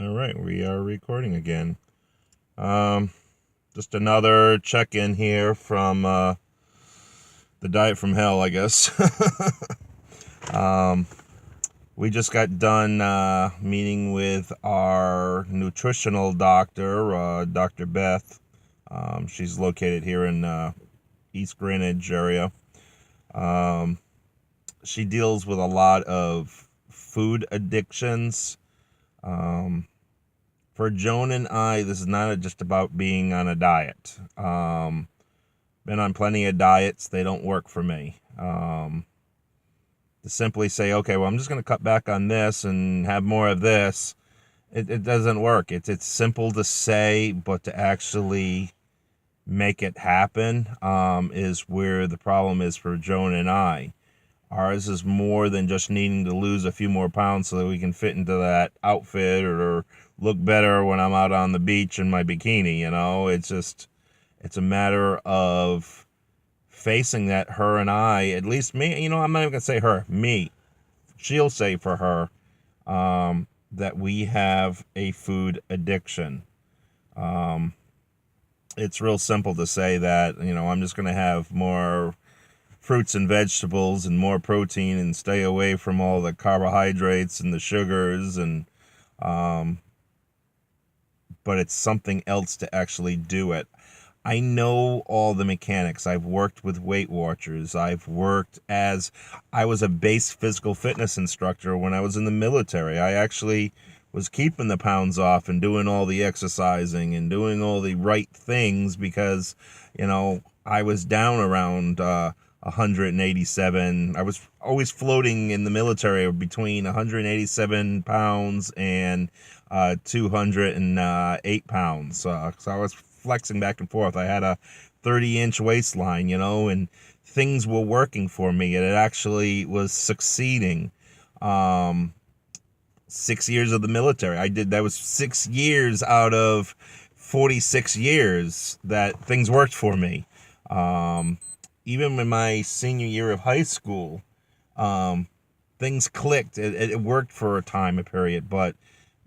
All right, we are recording again. Um, just another check-in here from the Diet from Hell, I guess. um, we just got done meeting with our nutritional doctor, Dr. Beth. She's located here in East Greenwich area. She deals with a lot of food addictions. For Joan and I, this is not just about being on a diet. Been on plenty of diets. They don't work for me. To simply say, okay, well, I'm just going to cut back on this and have more of this, it doesn't work. It's simple to say, but to actually make it happen is where the problem is for Joan and I. Ours is more than just needing to lose a few more pounds so that we can fit into that outfit or look better when I'm out on the beach in my bikini, it's a matter of facing that her and I, at least me, I'm not even going to say her, me. She'll say for her that we have a food addiction. It's real simple to say that, I'm just going to have more fruits and vegetables and more protein and stay away from all the carbohydrates and the sugars but it's something else to actually do it. I know all the mechanics. I've worked with Weight Watchers. I was a base physical fitness instructor when I was in the military. I actually was keeping the pounds off and doing all the exercising and doing all the right things because, I was down around 187. I was always floating in the military between 187 pounds and 208 pounds. So I was flexing back and forth. I had a 30-inch waistline, and things were working for me. And it actually was succeeding. 6 years of the military. That was 6 years out of 46 years that things worked for me. Even in my senior year of high school, things clicked. It worked for a time period, but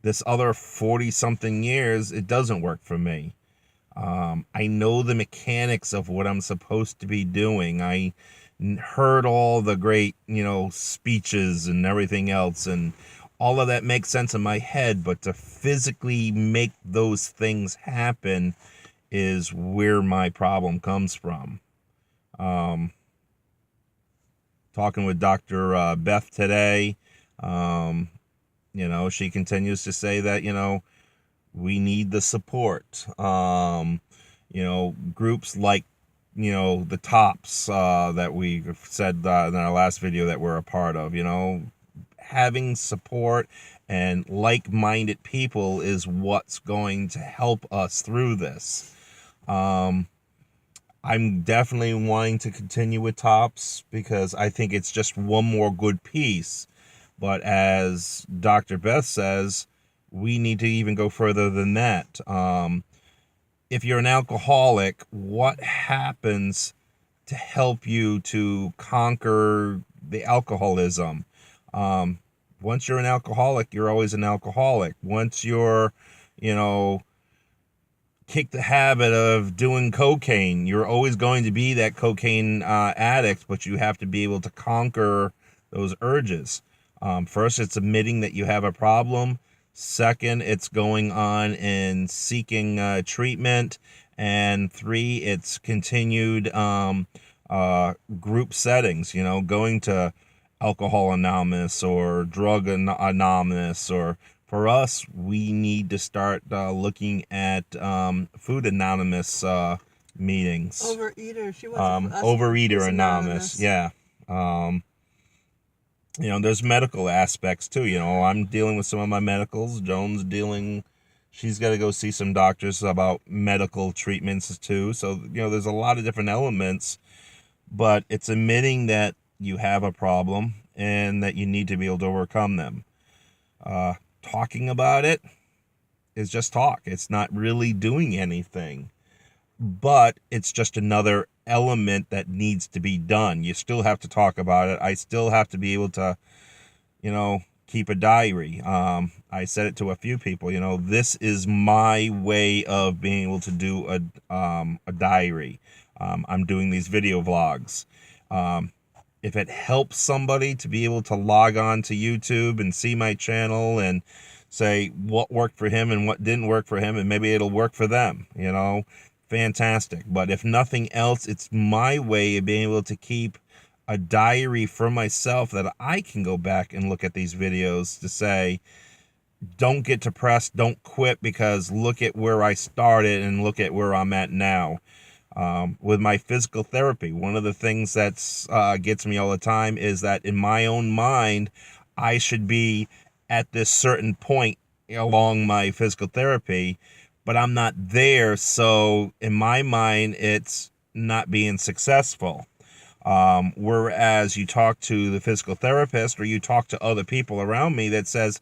this other 40-something years, it doesn't work for me. I know the mechanics of what I'm supposed to be doing. I heard all the great, speeches and everything else, and all of that makes sense in my head, but to physically make those things happen is where my problem comes from. Talking with Dr. Beth today, she continues to say that, we need the support. Groups like, the TOPS that we said in our last video that we're a part of, having support and like-minded people is what's going to help us through this. I'm definitely wanting to continue with TOPS because I think it's just one more good piece. But as Dr. Beth says, we need to even go further than that. If you're an alcoholic, what happens to help you to conquer the alcoholism? Once you're an alcoholic, you're always an alcoholic. Once you're, kick the habit of doing cocaine, you're always going to be that cocaine addict, but you have to be able to conquer those urges. First, it's admitting that you have a problem. Second, it's going on and seeking treatment. And 3, it's continued group settings, going to Alcohol Anonymous or Drug Anonymous, or for us, we need to start looking at Food Anonymous meetings. Overeater. She was Overeater Anonymous. Yeah. There's medical aspects too. I'm dealing with some of my medicals. She's got to go see some doctors about medical treatments too. So, there's a lot of different elements, but it's admitting that you have a problem and that you need to be able to overcome them. Talking about it is just talk. It's not really doing anything, but it's just another element that needs to be done. You still have to talk about it. I still have to be able to, keep a diary. I said it to a few people, this is my way of being able to do a diary. I'm doing these video vlogs. If it helps somebody to be able to log on to YouTube and see my channel and say what worked for him and what didn't work for him, and maybe it'll work for them, fantastic. But if nothing else, it's my way of being able to keep a diary for myself that I can go back and look at these videos to say, don't get depressed, don't quit, because look at where I started and look at where I'm at now. With my physical therapy, one of the things that's gets me all the time is that in my own mind, I should be at this certain point along my physical therapy, but I'm not there. So in my mind, it's not being successful. Whereas you talk to the physical therapist or you talk to other people around me that says,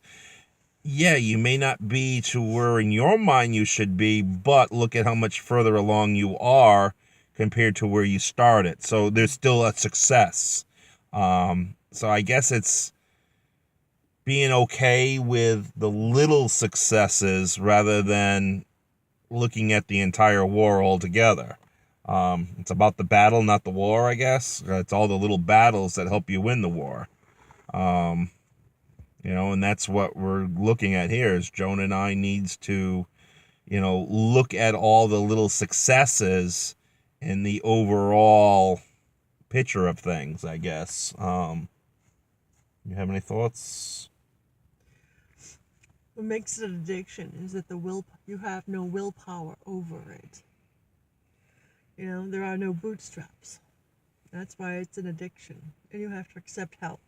yeah, you may not be to where in your mind you should be, but look at how much further along you are compared to where you started. So there's still a success. So I guess it's being okay with the little successes rather than looking at the entire war altogether. It's about the battle, not the war, I guess. It's all the little battles that help you win the war. And that's what we're looking at here is Joan and I needs to, look at all the little successes in the overall picture of things, I guess. You have any thoughts? What makes it an addiction is that you have no willpower over it. There are no bootstraps. That's why it's an addiction. And you have to accept help.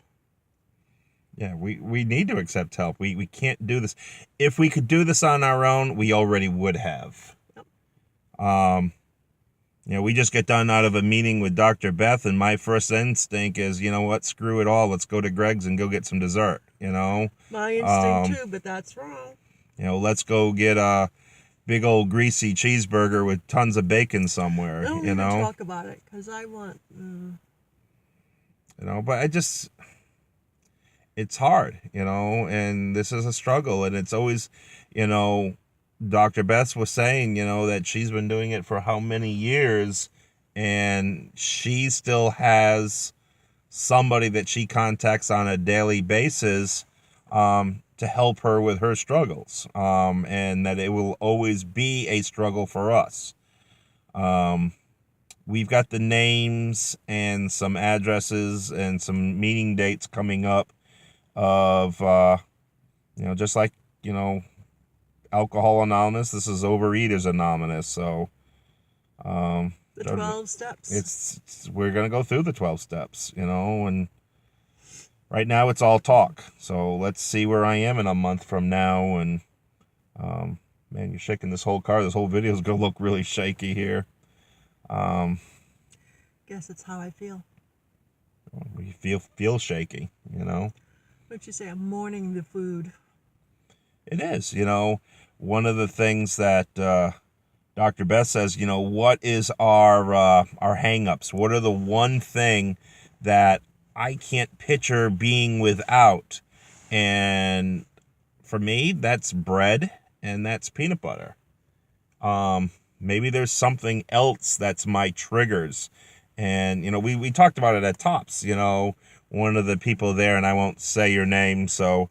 Yeah, we need to accept help. We can't do this. If we could do this on our own, we already would have. Yep. We just get done out of a meeting with Dr. Beth, and my first instinct is, what, screw it all. Let's go to Greg's and go get some dessert, My instinct too, but that's wrong. Let's go get a big old greasy cheeseburger with tons of bacon somewhere, Don't even talk about it, because I want... but it's hard, and this is a struggle, and it's always, Dr. Beth was saying, that she's been doing it for how many years, and she still has somebody that she contacts on a daily basis to help her with her struggles, and that it will always be a struggle for us. We've got the names and some addresses and some meeting dates coming up of, just like, Alcohol Anonymous, this is Overeaters Anonymous. So, the 12 steps. We're going to go through the 12 steps, and right now it's all talk. So let's see where I am in a month from now. And, man, you're shaking this whole car. This whole video is going to look really shaky here. Guess it's how I feel. We feel shaky, What'd you say? I'm mourning the food. It is, one of the things that Dr. Beth says, what is our hang-ups? What are the one thing that I can't picture being without? And for me, that's bread and that's peanut butter. Maybe there's something else that's my triggers. And, we talked about it at Tops, one of the people there, and I won't say your name, so,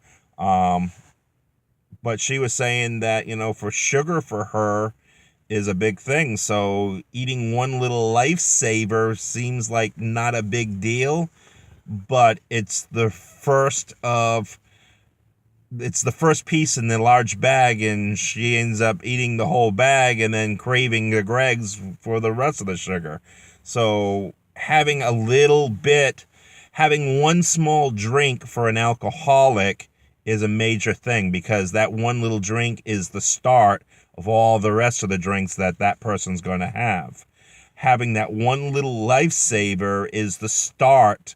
but she was saying that, for sugar for her is a big thing. So eating one little lifesaver seems like not a big deal, but it's the first piece in the large bag, and she ends up eating the whole bag and then craving the Greg's for the rest of the sugar. So having one small drink for an alcoholic is a major thing, because that one little drink is the start of all the rest of the drinks that person's going to have. Having that one little lifesaver is the start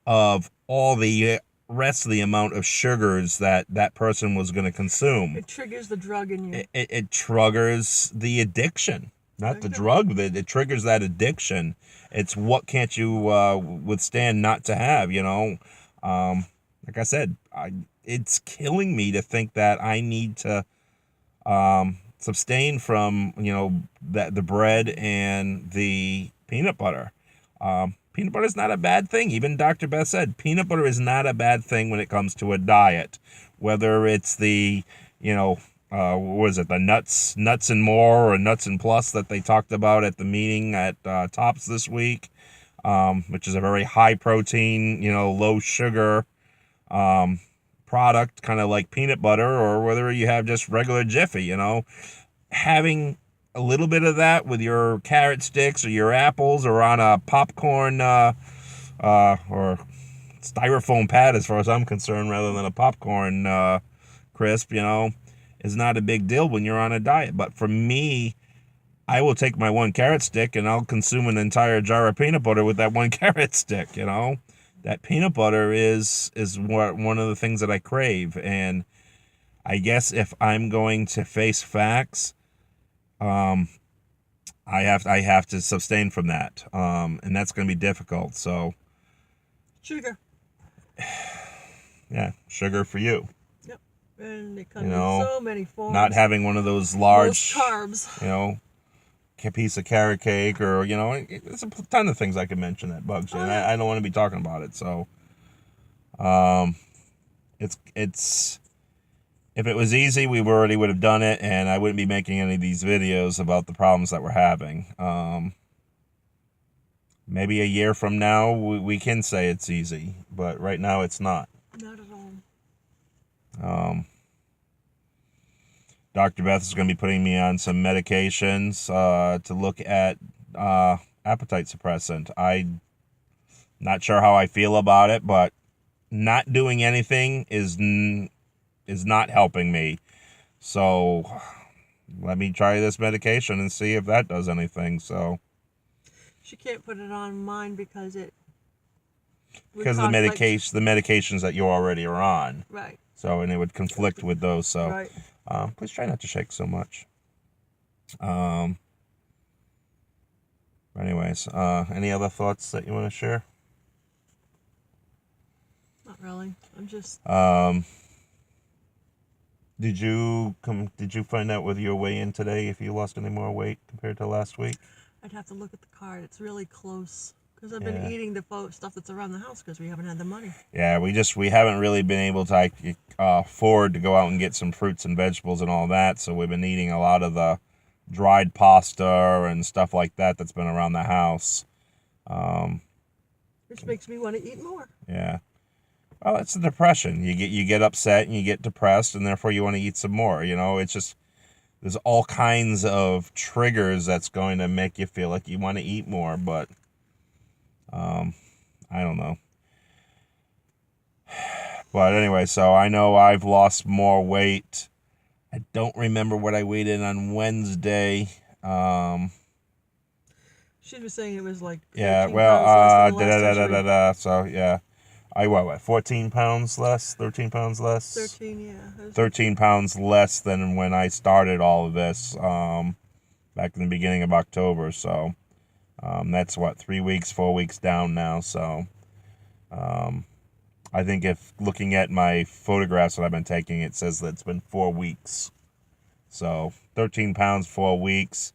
of all the rest of the amount of sugars that person was going to consume. It triggers the drug in you. It triggers the addiction, not the drug. It triggers that addiction. It's what can't you withstand not to have, Like I said, it's killing me to think that I need to abstain from, the bread and the peanut butter. Peanut butter is not a bad thing. Even Dr. Beth said peanut butter is not a bad thing when it comes to a diet. Whether it's the, what was it, the nuts and more, or nuts and plus that they talked about at the meeting at Tops this week, which is a very high protein, low sugar product, kind of like peanut butter, or whether you have just regular Jiffy, having a little bit of that with your carrot sticks or your apples, or on a popcorn or styrofoam pad, as far as I'm concerned, rather than a popcorn crisp, is not a big deal when you're on a diet. But for me, I will take my one carrot stick and I'll consume an entire jar of peanut butter with that one carrot stick. That peanut butter is one of the things that I crave. And I guess if I'm going to face facts, I have to abstain from that, and that's going to be difficult. So, Sugar. yeah, sugar for you. Yep. And it comes in so many forms. Not having one of those large Most carbs. Piece of carrot cake, or there's a ton of things I could mention that bugs you, and I don't want to be talking about it. So, it's. If it was easy, we already would have done it, and I wouldn't be making any of these videos about the problems that we're having. Maybe a year from now, we can say it's easy, but right now it's not. Not at all. Dr. Beth is going to be putting me on some medications to look at appetite suppressant. I'm not sure how I feel about it, but not doing anything is not helping me. So let me try this medication and see if that does anything. So she can't put it on mine because of the medications that you already are on. Right. So, and it would conflict with those. So right. Please try not to shake so much. Anyways, any other thoughts that you want to share? Not really. I'm just Did you find out whether you're weighing today, if you lost any more weight compared to last week? I'd have to look at the card. It's really close because I've been eating the stuff that's around the house because we haven't had the money. Yeah, we haven't really been able to afford to go out and get some fruits and vegetables and all that. So we've been eating a lot of the dried pasta and stuff like that that's been around the house. Which makes me want to eat more. Yeah. Well, it's a depression. You get upset and you get depressed, and therefore you want to eat some more. It's just, there's all kinds of triggers that's going to make you feel like you want to eat more, but I don't know. But anyway, so I know I've lost more weight. I don't remember what I weighed in on Wednesday. She was saying it was like 13 So yeah. I 14 pounds less, 13 pounds less. 13, yeah. 13 pounds less than when I started all of this back in the beginning of October. So that's 4 weeks down now. So I think if looking at my photographs that I've been taking, it says that it's been 4 weeks. So 13 pounds, 4 weeks.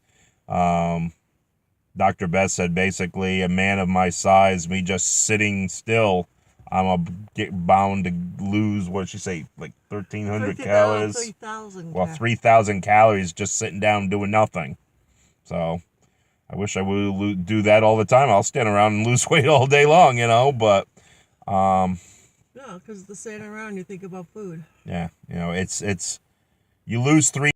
Dr. Beth said basically a man of my size, me just sitting still, I'm bound to lose, what did she say, like 1,300 calories? 3,000. Well, 3,000 calories just sitting down doing nothing. So I wish I would do that all the time. I'll stand around and lose weight all day long, but... No, because the sitting around, you think about food. Yeah, it's you lose 3